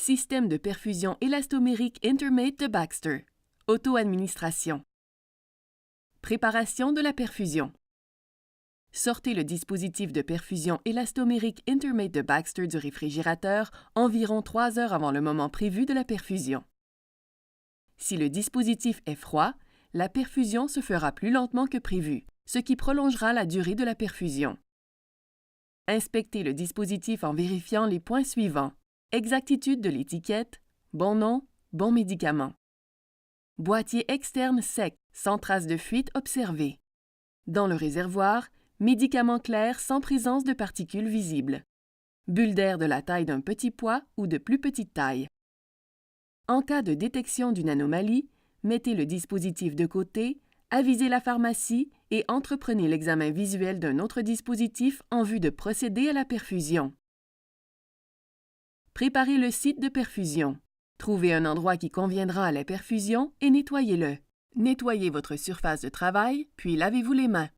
Système de perfusion élastomérique Intermate de Baxter. Auto-administration. Préparation de la perfusion. Sortez le dispositif de perfusion élastomérique Intermate de Baxter du réfrigérateur environ 3 heures avant le moment prévu de la perfusion. Si le dispositif est froid, la perfusion se fera plus lentement que prévu, ce qui prolongera la durée de la perfusion. Inspectez le dispositif en vérifiant les points suivants: exactitude de l'étiquette, bon nom, bon médicament. Boîtier externe sec, sans trace de fuite observée. Dans le réservoir, médicament clair sans présence de particules visibles. Bulle d'air de la taille d'un petit pois ou de plus petite taille. En cas de détection d'une anomalie, mettez le dispositif de côté, avisez la pharmacie et entreprenez l'examen visuel d'un autre dispositif en vue de procéder à la perfusion. Préparez le site de perfusion. Trouvez un endroit qui conviendra à la perfusion et nettoyez-le. Nettoyez votre surface de travail, puis lavez-vous les mains.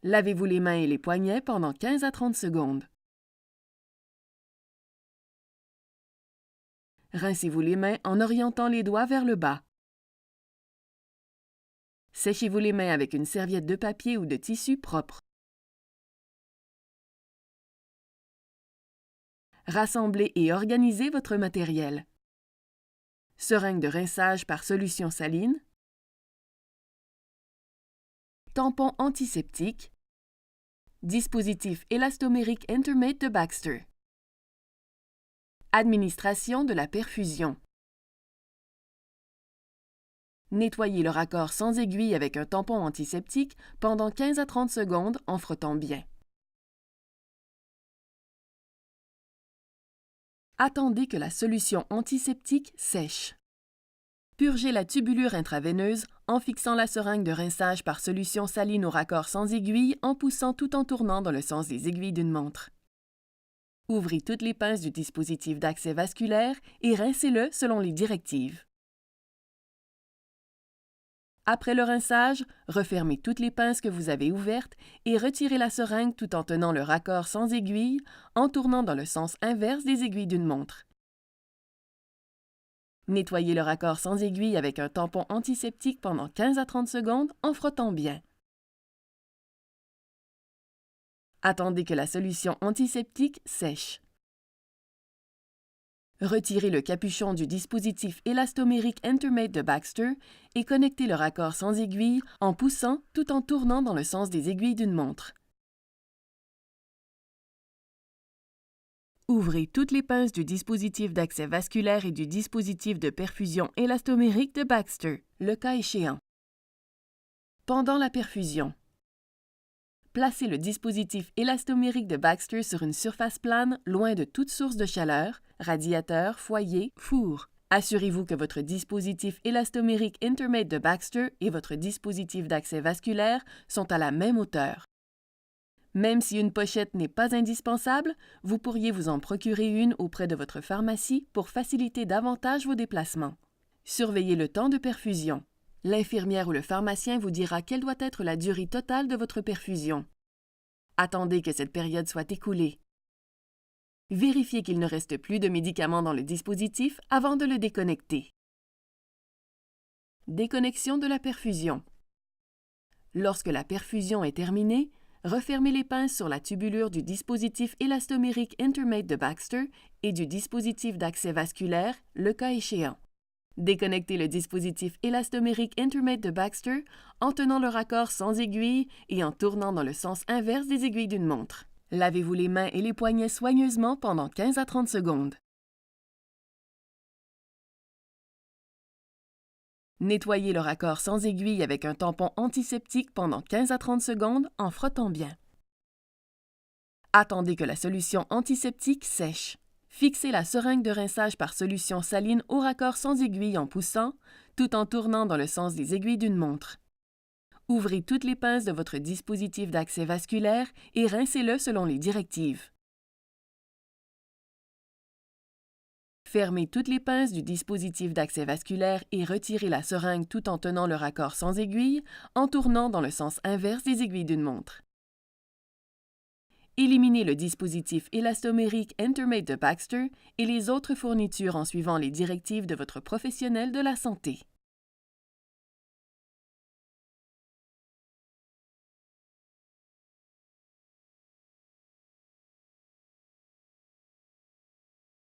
Lavez-vous les mains et les poignets pendant 15 à 30 secondes. Rincez-vous les mains en orientant les doigts vers le bas. Séchez-vous les mains avec une serviette de papier ou de tissu propre. Rassemblez et organisez votre matériel. Seringue de rinçage par solution saline. Tampon antiseptique. Dispositif élastomérique Intermate de Baxter. Administration de la perfusion. Nettoyez le raccord sans aiguille avec un tampon antiseptique pendant 15 à 30 secondes en frottant bien. Attendez que la solution antiseptique sèche. Purgez la tubulure intraveineuse en fixant la seringue de rinçage par solution saline au raccord sans aiguille en poussant tout en tournant dans le sens des aiguilles d'une montre. Ouvrez toutes les pinces du dispositif d'accès vasculaire et rincez-le selon les directives. Après le rinçage, refermez toutes les pinces que vous avez ouvertes et retirez la seringue tout en tenant le raccord sans aiguille, en tournant dans le sens inverse des aiguilles d'une montre. Nettoyez le raccord sans aiguille avec un tampon antiseptique pendant 15 à 30 secondes en frottant bien. Attendez que la solution antiseptique sèche. Retirez le capuchon du dispositif élastomérique Intermate de Baxter et connectez le raccord sans aiguille en poussant tout en tournant dans le sens des aiguilles d'une montre. Ouvrez toutes les pinces du dispositif d'accès vasculaire et du dispositif de perfusion élastomérique de Baxter, le cas échéant. Pendant la perfusion, placez le dispositif élastomérique de Baxter sur une surface plane, loin de toute source de chaleur, radiateur, foyer, four. Assurez-vous que votre dispositif élastomérique Intermate de Baxter et votre dispositif d'accès vasculaire sont à la même hauteur. Même si une pochette n'est pas indispensable, vous pourriez vous en procurer une auprès de votre pharmacie pour faciliter davantage vos déplacements. Surveillez le temps de perfusion. L'infirmière ou le pharmacien vous dira quelle doit être la durée totale de votre perfusion. Attendez que cette période soit écoulée. Vérifiez qu'il ne reste plus de médicaments dans le dispositif avant de le déconnecter. Déconnexion de la perfusion. Lorsque la perfusion est terminée, refermez les pinces sur la tubulure du dispositif élastomérique Intermate de Baxter et du dispositif d'accès vasculaire, le cas échéant. Déconnectez le dispositif élastomérique Intermate de Baxter en tenant le raccord sans aiguille et en tournant dans le sens inverse des aiguilles d'une montre. Lavez-vous les mains et les poignets soigneusement pendant 15 à 30 secondes. Nettoyez le raccord sans aiguille avec un tampon antiseptique pendant 15 à 30 secondes en frottant bien. Attendez que la solution antiseptique sèche. Fixez la seringue de rinçage par solution saline au raccord sans aiguille en poussant, tout en tournant dans le sens des aiguilles d'une montre. Ouvrez toutes les pinces de votre dispositif d'accès vasculaire et rincez-le selon les directives. Fermez toutes les pinces du dispositif d'accès vasculaire et retirez la seringue tout en tenant le raccord sans aiguille, en tournant dans le sens inverse des aiguilles d'une montre. Éliminez le dispositif élastomérique Intermate de Baxter et les autres fournitures en suivant les directives de votre professionnel de la santé.